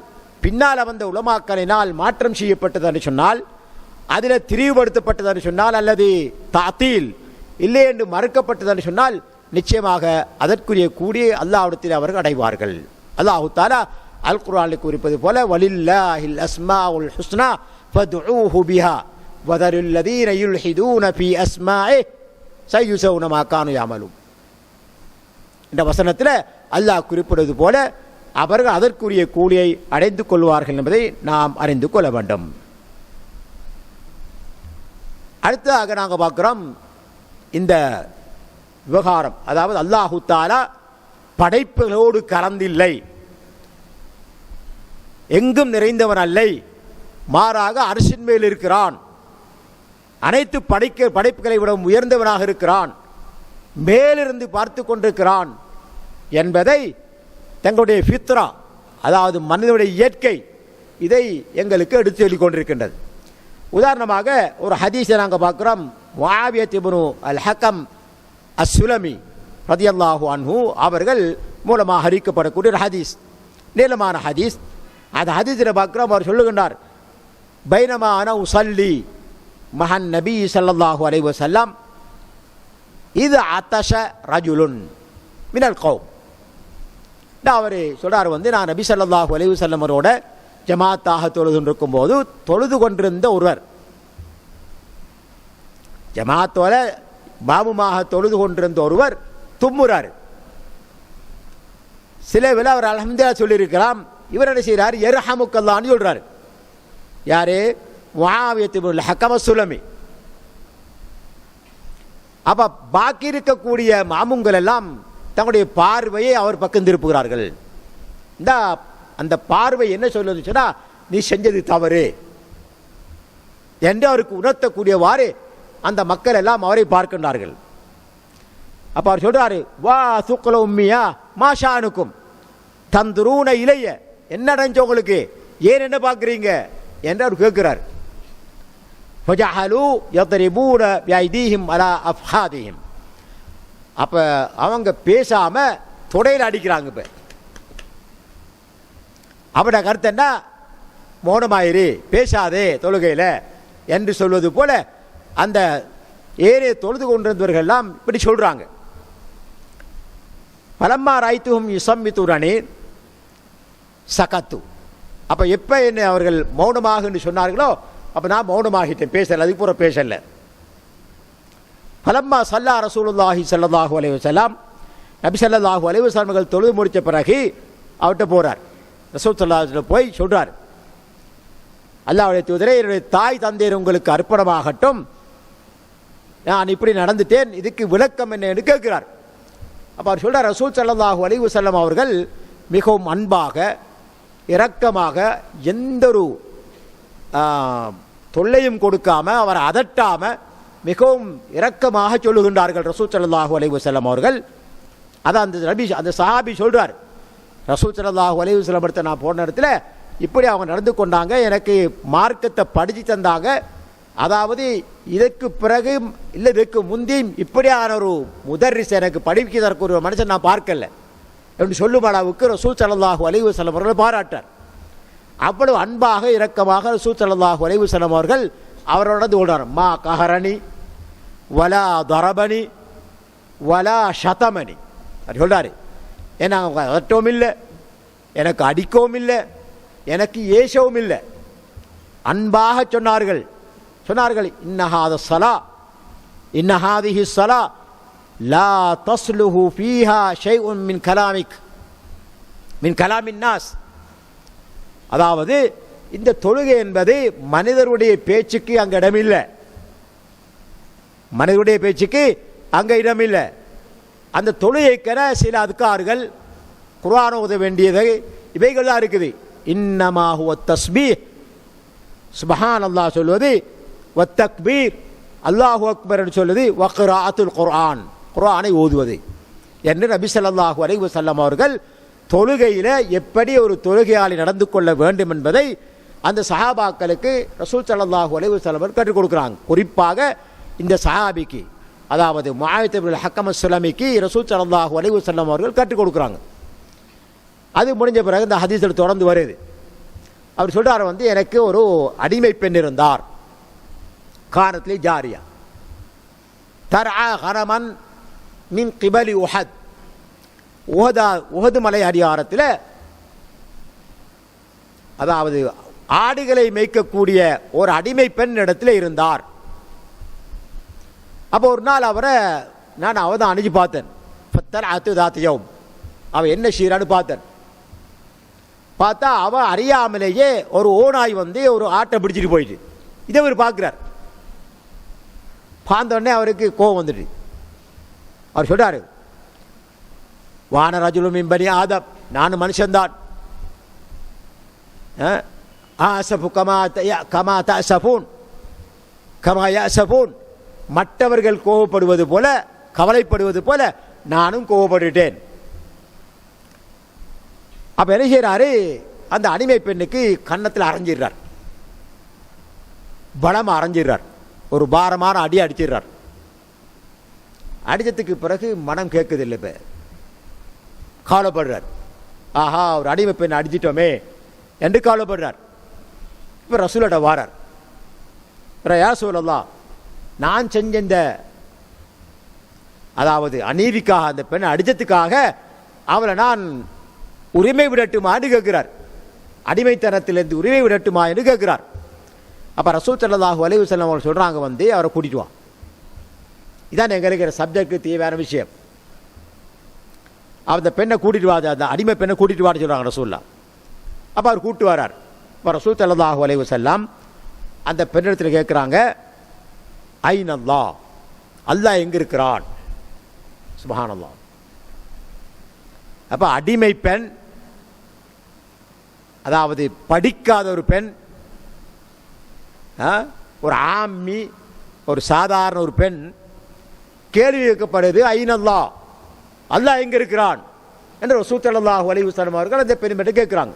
பின்னால் வந்த உலமாக்களினால் மாற்றம் செய்யப்பட்டது என்று சொன்னால், அதில் திரிவுபடுத்தப்பட்டது என்று சொன்னால், அல்லது தாத்தீல் இல்லை என்று மறுக்கப்பட்டது என்று சொன்னால், நிச்சயமாக அதற்குரிய கூடிய அல்லாஹ்விடத்தில் அவர்கள் அடைவார்கள். அல்லாஹு தஆலா அல் குர்ஆனில் குறிப்பது போல, வலில்லாஹில் அஸ்மாஉல் ஹுஸ்னா ஃபதுஊஹு பிஹா வதருல் லதீன யுல்ஹிதூன ஃபீ அஸ்மாஇஹி சயுஸௌன மா கானூ யஅமலூன். இந்த வசனத்தில் அல்லாஹ் குறிப்பிடுவது போல அவர்கள் அதற்குரிய கூலியை அடைந்து கொள்வார்கள் என்பதை நாம் அறிந்து கொள்ள வேண்டும். அடுத்ததாக நாங்கள் பார்க்கிறோம், இந்த விவகாரம், அதாவது அல்லாஹு தஆலா படைப்புகளோடு கலந்தில்லை, எங்கும் நிறைந்தவன் அல்லை, மாறாக அர்ஷின் மேல் இருக்கிறான், அனைத்து படைப்புகளை விட உயர்ந்தவனாக இருக்கிறான், மேலிருந்து பார்த்து கொண்டிருக்கிறான் என்பதை தங்களுடைய ஃபித்ரா, அதாவது மனிதனுடைய இயற்கை, இதை எங்களுக்கு எடுத்து சொல்லிக் கொண்டிருக்கின்றது. உதாரணமாக ஒரு ஹதீஸை நாங்கள் பார்க்குறோம். முஆவியத் இப்னு அல் ஹக்கம் அஸ்ஸுலமி ரலியல்லாஹு அன்ஹு அவர்கள் மூலமாக அறிவிக்கப்படக்கூடிய ஒரு ஹதீஸ், நீளமான ஹதீஸ். அந்த ஹதீஸில் பார்க்குறோம், அவர் சொல்லுகின்றார், பைனமா அன உஸல்லி மஹன் நபி ஸல்லல்லாஹு அலைஹி வஸல்லம் இது அத்தஷ ரஜுலுன் மினல் கௌம். அவர் சொல்கிறார் நான் நபி ஸல்லல்லாஹு அலைஹி வஸல்லம் அவரோட ஜமாத்தாக தொழுது இருக்கும்போது தொழுது கொண்டிருந்த ஒருவர், ஜமாத்தோட பாபுமாக தொழுது கொண்டிருந்த ஒருவர் தும்முறார். சில வேளை அவர் அல்ஹம்துலில்லாஹ் சொல்லியிருக்கலாம். இவர் என்ன செய்கிறார், யர்ஹமுக்கல்லான்னு சொல்கிறார். யாரு? முஆவியத் இப்னு அல் ஹக்கம் அஸ்ஸுலமி. அப்போ பாக்கி இருக்கக்கூடிய மாமுங்கள் எல்லாம் தங்களுடைய பார்வையை அவர் பக்கம் திருப்புகிறார்கள். இந்த அந்த பார்வை என்ன சொல்லுச்சுன்னா, நீ செஞ்சது தவறு என்று அவருக்கு உணர்த்தக்கூடியவாறு அந்த மக்கள் எல்லாம் அவரை பார்க்கின்றார்கள். அப்போ அவர் சொல்றாரு, வா சுக்கல உம்மியா மாஷானுக்கும் தந்துரூன இளைய, என்ன அடைஞ்ச உங்களுக்கு, ஏன் என்ன பார்க்குறீங்க என்று அவர் கேட்கிறார். அப்போ அவங்க பேசாம தொடையில் அடிக்கிறாங்க. இப்போ அவட கருத்து என்ன, மௌனமாயிரு, பேசாதே தொழுகையில் என்று சொல்வது போல அந்த ஏறே தொழுது கொண்டிருந்தவர்கள் எல்லாம் இப்படி சொல்றாங்க. பலம்மா ராய்த்தும் யுசம்மித்துரணி சகத்து. அப்போ எப்போ என்ன அவர்கள் மௌனமாக என்று சொன்னார்களோ அப்போ நான் மௌனமாகிட்டேன், பேசலை, அதுக்கு பூரா பேசலை. பலம்மா சல்லா ரசூலுல்லாஹி ஸல்லல்லாஹு அலைஹி வஸல்லம், நபி ஸல்லல்லாஹு அலைஹி வஸல்லம் அவர்கள் தொழுது முடித்த பிறகு அவர்கிட்ட போகிறார். ரசூல் ஸல்லல்லாஹு அலைஹி வஸல்லம் போய் சொல்கிறார், அல்லாஹ்வுடைய தூதரே, என்னுடைய தாய் தந்தையர் உங்களுக்கு அர்ப்பணமாகட்டும், நான் இப்படி நடந்துட்டேன், இதுக்கு விளக்கம் என்ன என்று கேட்கிறார். அப்போ அவர் சொல்கிறார், ரசூல் ஸல்லல்லாஹு அலைஹி வஸல்லம் அவர்கள் மிகவும் அன்பாக இரக்கமாக எந்த ஒரு தொல்லையும் கொடுக்காம அவரை அதட்டாம மிகவும் இரக்கமாக சொல்லுகின்றார்கள் ரசூல் ஸல்லல்லாஹு அலைஹி வஸல்லம் அவர்கள். அதான் அந்த சஹாபி சொல்றார், ரசூல் ஸல்லல்லாஹு அலைஹி வஸல்லம் இடத்துல நான் போன இடத்துல இப்படி அவங்க நடந்து கொண்டாங்க, எனக்கு மார்க்கத்தை படித்து தந்தாங்க, அதாவது இதற்கு பிறகு இல்லை இதற்கு முந்தியும் இப்படியான ஒரு முதர்ரிஸ் எனக்கு படிக்கிறதற்கு ஒரு மனுஷன் நான் பார்க்கல என்று சொல்லும் அளவுக்கு ரசூல் ஸல்லல்லாஹு அலைஹி வஸல்லம் அவர்கள் பாராட்டார். அவ்வளவு அன்பாக இரக்கமாக ரசூல் ஸல்லல்லாஹு அலைஹி வஸல்லம் அவர்கள் அவரோட ஓடுறார். மா கஹரணி வலா தரபனி வலா ஷதமணி அப்படி சொல்றாரு. ஏன்னா அவங்க அதட்டவும் இல்லை, எனக்கு அடிக்கவும் இல்லை, எனக்கு ஏசவும் இல்லை, அன்பாக சொன்னார்கள். இன்னஹாத ஸலா இன்னஹாதிஹி ஸலா லா தஸ்லுஹு ஃபீஹா ஷைஉன் மின் கலாமின் நாஸ். அதாவது இந்த தொழுகை என்பது மனிதருடைய பேச்சுக்கு அங்கே இடமில்லை, மனிதருடைய பேச்சுக்கு அங்கே இடமில்லை. அந்த தொழுகைக்கென சில அதுக்கார்கள் குர்ஆன் ஓத வேண்டியது இவைகள் தான் இருக்குது. இன்னமா ஹுவ தஸ்பீஹ், சுப்ஹானல்லாஹ் சொல்வது, வத்தக்பீர் அல்லாஹு அக்பர் என்று சொல்வது, வக்ராஅத்துல் குர்ஆன் குர்ஆனை ஓதுவது என்று நபி ஸல்லல்லாஹு அலைஹி வஸல்லம் அவர்கள் தொழுகையில் எப்படி ஒரு தொழுகையாளி நடந்து கொள்ள வேண்டும் என்பதை அந்த சஹாபாக்களுக்கு ரசூல் ஸல்லல்லாஹு அலைஹி வஸல்லம் கற்றுக் கொடுக்குறாங்க. குறிப்பாக இந்த சஹாபிக்கு, அதாவது முஆவித் இப்னு ஹக்கம் அஸ்ஸுலமிக்கு ரசூல் ஸல்லல்லாஹு அலைஹி வஸல்லம் அவர்கள் கற்றுக் கொடுக்குறாங்க. அது முடிஞ்ச பிறகு இந்த ஹதீஸில் தொடர்ந்து வருது. அவர் சொல்றார், எனக்கு ஒரு அடிமை பெண் இருந்தார், கானத்லி ஜாரியா தர்ஆ கரமன் மின் கிபலி உஹத். உஹது மலை அடியாரத்தில், அதாவது ஆடுகளை மேய்க்கக்கூடிய ஒரு அடிமை பெண் இடத்துல இருந்தார். அப்போ ஒரு நாள் அவரை நான் தான் அணுகி பார்த்தேன். அவன் என்ன செய்யறான்னு பார்த்தா அவன் அறியாமலேயே ஒரு ஓனாய் ஒரு ஆட்டை பிடிச்சிட்டு போயிட்டு இதை அவர் பார்க்கிறார். பார்த்தோடனே அவருக்கு கோபம் வந்துட்டு அவர் சொல்றாரு, வான ரஜுலும் மின்பனி ஆதம், நான் மனுஷன்தான், ஆசஃபு கமா தஅஸஃபூன் கமா யஅஸஃபூன், மற்றவர்கள் கோபப்படுவது போல கவலைப்படுவது போல நானும் கோபப்பட்டுட்டேன். அப்ப என்ன செய்யறாரு, அந்த அடிமை பெண்ணுக்கு கன்னத்தில் அரைஞ்சிடுறார், பலம் அரைஞ்சிடுறார், ஒரு பாரமான அடி அடிச்சிடுறார். அடித்ததுக்கு பிறகு மனம் கேட்குதில்லை, இப்போ கவலைப்படுறார். ஆஹா, ஒரு அடிமை பெண் அடிச்சிட்டோமே என்று கவலைப்படுறார். இப்போ ரசூலோட வாரார். யா ரசூலல்லாஹ், நான் செஞ்ச இந்த அதாவது அநீதிக்காக அந்த பெண்ணை அடித்ததுக்காக அவளை நான் உரிமை விடட்டுமான்னு கேட்கிறார். அடிமைத்தனத்திலிருந்து உரிமை விடட்டுமா என்று கேட்கிறார். அப்போ ரசூல் ஸல்லல்லாஹு அலைஹி வஸல்லம் அவங்க சொல்கிறாங்க, அவரை கூட்டிட்டு வா. இதான் எங்களுக்கு சப்ஜெக்ட் தேவையான விஷயம். அந்த பெண்ணை கூட்டிட்டு வா, அந்த அடிமை பெண்ணை கூட்டிட்டு வான்னு சொல்கிறாங்க ரசூல்லா. அப்போ அவர் கூப்பிட்டு வரார். இப்போ ரசூல் ஸல்லல்லாஹு அலைஹி வஸல்லம் அந்த பெண்ணிடத்தில் கேட்குறாங்க, ஐன் அல்லாஹ், அல்லாஹ் எங்கே இருக்கிறான்? சுப்ஹானல்லாஹ். அப்போ அடிமை பெண், அதாவது படிக்காத ஒரு பெண், ஒரு ஆம்மி, ஒரு சாதாரண ஒரு பெண் கேள்வி கேட்கப்படுது, ஐன் அல்லாஹ், அல்லாஹ் எங்கே இருக்கிறான் என்று ரசூல் ஸல்லல்லாஹு அலைஹி வஸல்லம் அவர்கள் அந்த பெண்ணிடம் கேட்குறாங்க.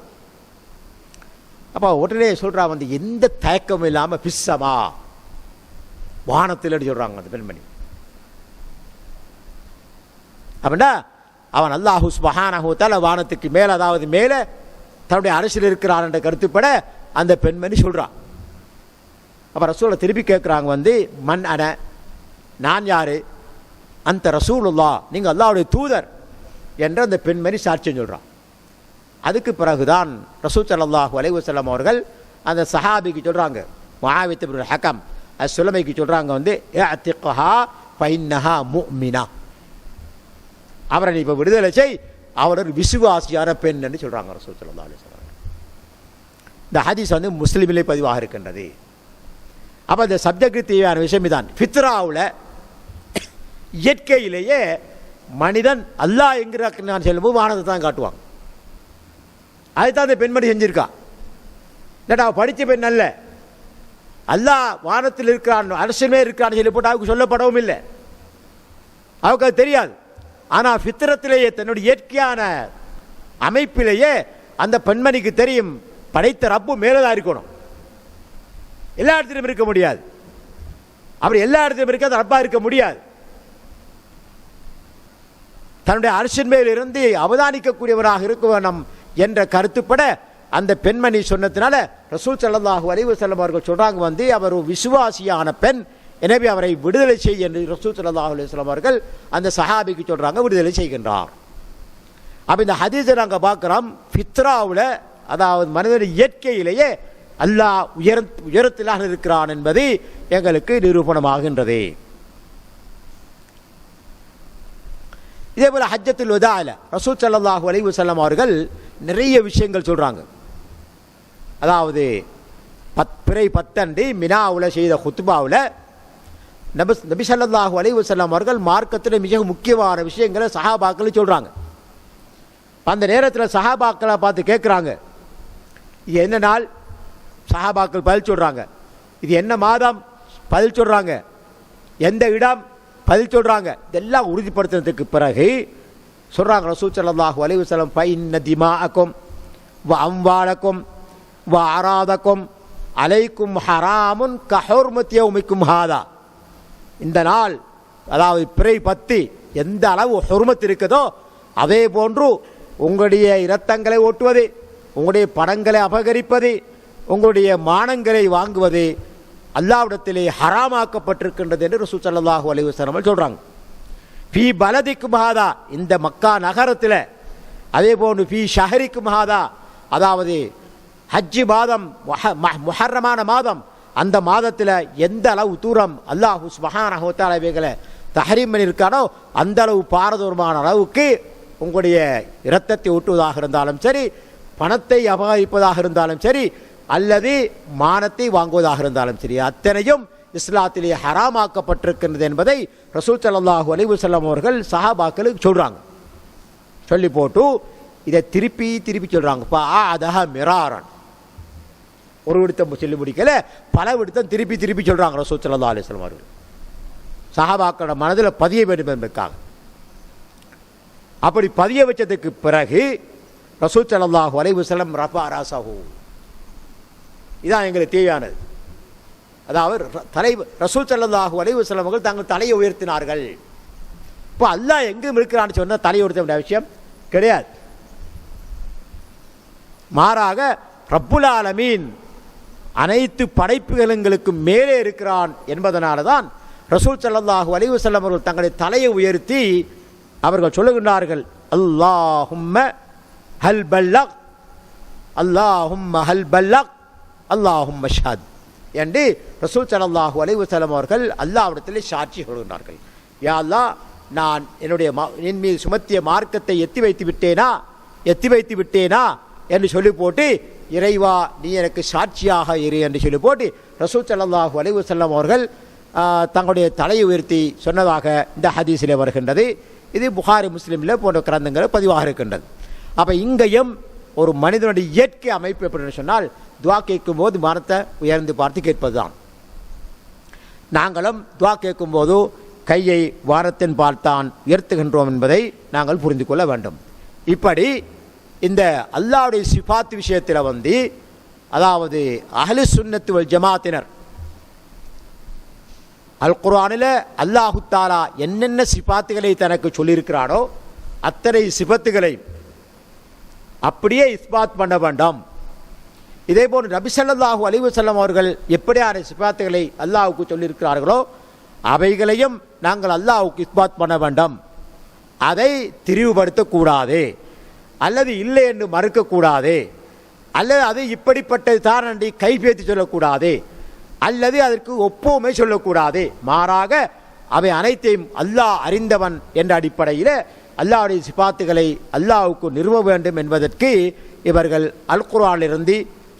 அப்போ உடனே சொல்கிறா, எந்த தயக்கமும் இல்லாமல் பிஸ்ஸமா, வானத்தில் சொல்கிறாங்க அந்த பெண்மணி. அப்படின்னா அவன் அல்லாஹு சுப்ஹானஹு வ தஆலா வானத்துக்கு மேலே, அதாவது மேலே தன்னுடைய அரசியல் இருக்கிறான் என்ற கருத்துப்பட அந்த பெண்மணி சொல்கிறான். அப்போ ரசூலை திருப்பி கேட்குறாங்க, மன் அன, நான் யாரு? அந்த ரசூலுல்லாஹ், நீங்கள் அல்லாஹ்வுடைய தூதர் என்று அந்த பெண்மணி சாட்சியம் சொல்கிறான். அதுக்கு பிறகுதான் ரசூல் ஸல்லல்லாஹு அலைஹி வஸல்லம் அவர்கள் அந்த சஹாபிக்கு சொல்கிறாங்க, முஆவித் இப்னு ஹக்கம் அஸ்-சுலமைக்கு சொல்கிறாங்க, இஅ்திக்ஹா ஃபஇன்னஹா முஃமினா, அவரை நீ இப்போ விடுதலை செய், அவர் ஒரு விசுவாசியான பெண் என்று சொல்கிறாங்க ரசூல் ஸல்லல்லாஹு அலைஹி வஸல்லம். இந்த ஹதீஸ் முஸ்லிமிலே பதிவாக இருக்கின்றது. அப்போ இந்த சப்ஜெக்ட் தேவையான விஷயம் தான். ஃபித்ராவில் இயற்கையிலேயே மனிதன் அல்லாஹ் என்கிறான் செல்லும்போது வானத்தை தான் காட்டுவாங்க. அதுதான் அந்த பெண்மணி செஞ்சிருக்கா. இல்லைடா படித்த பெண் அல்ல, அல்லாஹ் வானத்தில் இருக்கிறான் அரசுமே இருக்கிறான்னு சொல்லி போட்டு அவருக்கு சொல்லப்படவும் இல்லை, அவருக்கு அது தெரியாது. ஆனால் ஃபித்ரத்திலேயே தன்னுடைய இயற்கையான அமைப்பிலேயே அந்த பெண்மணிக்கு தெரியும், படைத்த ரப்பு மேலதான் இருக்கணும், எல்லா இடத்திலும் இருக்க முடியாது. அப்படி எல்லா இடத்திலும் இருக்க ரப்பா இருக்க முடியாது. தன்னுடைய அரசின் மேல் இருந்து அவதானிக்கக்கூடியவராக இருக்க வேணும் என்ற கருத்துப்பட அந்த பெண்மணி சொன்னதுனால ரசூல் ஸல்லல்லாஹு அலைஹி வஸல்லம் அவர்கள் சொல்றாங்க, அவர் ஒரு விசுவாசியான பெண், எனவே அவரை விடுதலை செய் என்று ரசூல் ஸல்லல்லாஹு அலைஹி வஸல்லம் அவர்கள் அந்த சஹாபிக்கு சொல்றாங்க, விடுதலை செய்கின்றார். அப்போ இந்த ஹதீஸை நாங்கள் பார்க்குறோம், ஃபித்ராவில், அதாவது மனிதனுடைய இயற்கையிலேயே அல்லாஹ் உயரத்திலாக இருக்கிறான் என்பது எங்களுக்கு நிரூபணமாகின்றது. இதே போல ஹஜ்ஜத்துல் வதால ரசூல் ஸல்லல்லாஹு அலைஹி வஸல்லம் அவர்கள் நிறைய விஷயங்கள் சொல்றாங்க. அதாவது பிறை 10 மினாவில் செய்த குத்பாவில் நபி ஸல்லல்லாஹு அலைஹி வஸல்லம் அவர்கள் மார்க்கத்தில் மிக முக்கியமான விஷயங்களை சஹாபாக்கள் சொல்றாங்க. அந்த நேரத்தில் சஹாபாக்களை பார்த்து கேட்குறாங்க, இது என்ன நாள்? சஹாபாக்கள் பதில் சொல்றாங்க. இது என்ன மாதம்? பதில் சொல்றாங்க. எந்த இடம்? பதில் சொல்றாங்க. இதெல்லாம் உறுதிப்படுத்தினதுக்கு பிறகு சொல்றாங்க ரசூல் ஸல்லல்லாஹு அலைஹி வஸல்லம், ஃபஇன்ன திமாஅக்கும் வ அம்வாலக்கும் வ அராதக்கும் அலைக்கும் ஹராமுன் கஹுர்மத் யௌமிக்கும் ஹாதா. இந்த நாள், அதாவது பிறை 10 எந்த அளவு ஹுர்மத் இருக்குதோ அதே போன்று உங்களுடைய இரத்தங்களை ஓட்டுவது, உங்களுடைய பணங்களை அபகரிப்பது, உங்களுடைய மானங்களை வாங்குவது அல்லாஹ்விடத்திலே ஹராமாக்கப்பட்டிருக்கின்றது என்று ரசூல் ஸல்லல்லாஹு அலைஹி வஸல்லம் சொல்றாங்க. ஃபீ பலதிக்கும் ஹாதா, இந்த மக்கா நகரத்தில், அதே போன்று ஃபீ ஷஹரிக்கும் ஹாதா, அதாவது ஹஜ்ஜி மாதம், முஹர்ரமான மாதம், அந்த மாதத்தில் எந்த அளவு தூரம் அல்லாஹ் சுப்ஹானஹு வ தஆலா இவைகளை தஹரீம் பண்ணியிருக்கானோ அந்த அளவு பாரதூரமான அளவுக்கு உங்களுடைய இரத்தத்தை ஊட்டுவதாக இருந்தாலும் சரி, பணத்தை அபகரிப்பதாக இருந்தாலும் சரி, அல்லது மானத்தை வாங்குவதாக இருந்தாலும் சரி, அத்தனையும் இஸ்லாத்திலே ஹராமாக்கப்பட்டிருக்கின்றது என்பதை ரசூல் ஸல்லல்லாஹு அலைஹி வஸல்லம் அவர்கள் சஹாபாக்களுக்கு சொல்றாங்க. சொல்லி போட்டு இதை திருப்பி திருப்பி சொல்றாங்க. மிராரன், ஒரு விடுத்தம் சொல்லி முடிக்கல, பல விடுத்தம் திருப்பி திருப்பி சொல்றாங்க ரசூல் ஸல்லல்லாஹு அலைஹி வஸல்லம் அவர்கள், சஹாபாக்களோட மனதில் பதிய வேண்டும் என்பதற்காக. அப்படி பதிய வச்சதுக்கு பிறகு ரசூல் ஸல்லல்லாஹு அலைஹி வஸல்லம் ரஃபா ராஸஹு, இதான் எங்களுக்கு தேவையானது. அதாவது ரசூல் ஸல்லல்லாஹு அலைஹி வஸல்லம் அவர்கள் தங்கள் தலையை உயர்த்தினார்கள். இப்போ அல்லாஹ் எங்கும் இருக்கிறான்னு சொன்னால் தலையை உயர்த்த வேண்டிய விஷயம் கிடையாது. மாறாக ரப்புல் ஆலமீன் அனைத்து படைப்புகளுக்கு மேலே இருக்கிறான் என்பதனால தான் ரசூல் ஸல்லல்லாஹு அலைஹி வஸல்லம் அவர்கள் தங்களுடைய தலையை உயர்த்தி அவர்கள் சொல்லுகின்றார்கள், அல்லாஹும்ம ஹல் பல்லக், அல்லாஹும்ம ஹல் பல்லக், அல்லாஹும்ம ஷஹத் என்று ரசூல் ஸல்லல்லாஹு அலைஹி வஸல்லம் அவர்கள் அல்லாஹ்விடத்தில் சாட்சி சொல்கின்றார்கள். யா அல்லாஹ், நான் என் மீது சுமத்திய மார்க்கத்தை எத்தி வைத்து விட்டேனா என்று சொல்லி போட்டு, இறைவா நீ எனக்கு சாட்சியாக இரு என்று சொல்லி போட்டு ரசூல் ஸல்லல்லாஹு அலைஹி வஸல்லம் அவர்கள் தங்களுடைய தலையை உயர்த்தி சொன்னதாக இந்த ஹதீஸிலே வருகின்றது. இது புகாரி முஸ்லிமில் போன்ற கிரந்தங்கள் பதிவாக இருக்கின்றது. அப்போ இங்கேயும் ஒரு மனிதனுடைய இயற்கை அமைப்பு எப்படின்னு சொன்னால், துவா கேட்கும் போது மனத்தை உயர்ந்து பார்த்து கேட்பது தான். நாங்களும் துவா கேட்கும்போது கையை வானத்தின் பார்த்தான் உயர்த்துகின்றோம் என்பதை நாங்கள் புரிந்து கொள்ள வேண்டும். இப்படி இந்த அல்லாஹ்வுடைய சிஃபாத் விஷயத்தில் அதாவது அஹ்லு சுன்னத்து வல் ஜமாத்தினர் அல் குர்ஆனில் அல்லாஹு தஆலா என்னென்ன சிஃபாத்துகளை தனக்கு சொல்லியிருக்கிறானோ அத்தனை சிஃபத்துகளை அப்படியே இஸ்பாத் பண்ண வேண்டாம். இதே போன்று நபி ஸல்லல்லாஹு அலைஹி வஸல்லம் அவர்கள் எப்படியான சிஃபாத்துகளை அல்லாஹ்வுக்கு சொல்லியிருக்கிறார்களோ அவைகளையும் நாங்கள் அல்லாஹ்வுக்கு இஸ்பாத் பண்ண வேண்டாம். அதை திரிவுபடுத்தக்கூடாது, அல்லது இல்லை என்று மறுக்கக்கூடாது, அல்லது அது இப்படிப்பட்டது தான் என்று கைப்பேற்றி சொல்லக்கூடாது, அல்லது அதற்கு ஒப்புமை சொல்லக்கூடாது. மாறாக அவை அனைத்தையும் அல்லாஹ் அறிந்தவன் என்ற அடிப்படையில் அல்லாஹ்வுடைய சிஃபாத்துகளை அல்லாஹ்வுக்கு நிறுவ வேண்டும் என்பதற்கு இவர்கள் அல் குர்ஆனிலிருந்து,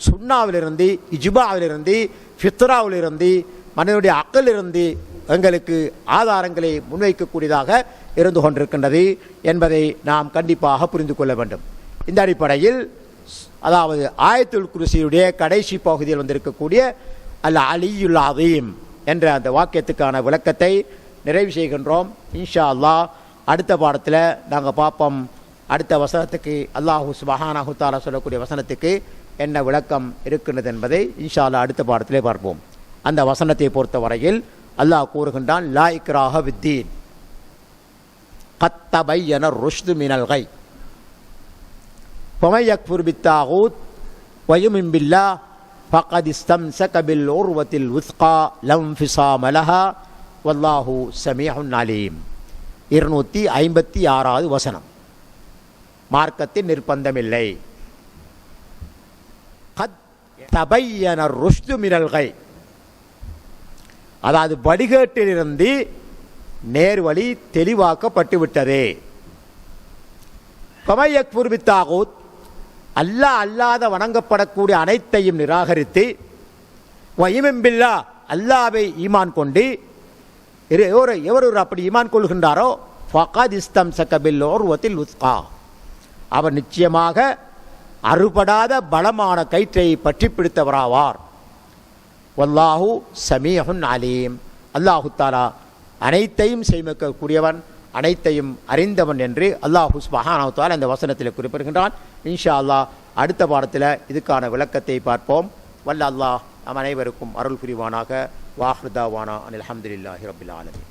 சுன்னாவிலிருந்து, இஜ்மாவிலிருந்து, ஃபித்ராவிலிருந்து, மனிதனுடைய அக்கலிருந்து எங்களுக்கு ஆதாரங்களை முன்வைக்கக்கூடியதாக இருந்து கொண்டிருக்கின்றது என்பதை நாம் கண்டிப்பாக புரிந்து கொள்ள வேண்டும். இந்த அடிப்படையில் அதாவது ஆயத்துல் குர்சியுடைய கடைசி பகுதியில் வந்திருக்கக்கூடிய அல் அலியுல் அதீம் என்ற அந்த வாக்கியத்துக்கான விளக்கத்தை நிறைவு செய்கின்றோம். இன்ஷா அல்லாஹ் அடுத்த பாடத்தில் நாங்கள் பார்ப்போம். அடுத்த வசனத்துக்கு அல்லாஹு சுப்ஹானஹு தஆலா சொல்லக்கூடிய வசனத்துக்கு என்ன விளக்கம் இருக்கின்றது என்பதை இன்ஷா அல்லாஹ் அடுத்த பாடத்திலே பார்ப்போம். அந்த வசனத்தை பொறுத்த வரையில் அல்லாஹ் கூறுகின்றான், லா இக்ராஹ ஃபித்தீன் கத் தபையன ருஷ்து மினல் கை ஃபமன் யக்ஃபுர் பித்தாகூத் வ யுமின் பில்லாஹ் ஃபகத் இஸ்தம்ஸக பில் உர்வத்தில் உஸ்கா லம் ஃபிஸாம லஹா வல்லாஹு ஸமீஉன் அலீம். 256வது வசனம். மார்க்கத்தின் நிர்பந்தமில்லை. கத் தபையன ருஷ்து மினல் கை, அதாவது வடிகேட்டிலிருந்து நேர்வழி தெளிவாக்கப்பட்டு விட்டது. ஃபமன் யக்ஃபுர் பித்தாகூத், அல்லாஹ் அல்லாத வணங்கப்படக்கூடிய அனைத்தையும் நிராகரித்து, வ யுமின் பில்லாஹ் அல்லாஹ்வை ஈமான் கொண்டு எவர் அப்படி ஈமான் கொள்கின்றாரோ ஃபகத் இஸ்தம்ஸக பில் உர்வத்தில் உஸ்கா, அவர் நிச்சயமாக அறுபடாத பலமான கயிற்றை பற்றி பிடித்தவராவார். வல்லாஹு ஸமீஉன் அலீம், அல்லாஹு தஆலா அனைத்தையும் செய்யக்கூடியவன், அனைத்தையும் அறிந்தவன் என்று அல்லாஹு சுப்ஹானஹு தஆலா இந்த வசனத்தில் குறிப்பிடுகின்றான். இன்ஷா அல்லாஹ் அடுத்த பாடத்தில் இதுக்கான விளக்கத்தை பார்ப்போம். வல்ல அல்லாஹ் நம் அனைவருக்கும் அருள் புரிவானாக. வாஹ்ரு தாவானா அனில் ஹம்துலில்லாஹி ரப்பில் ஆலமீன்.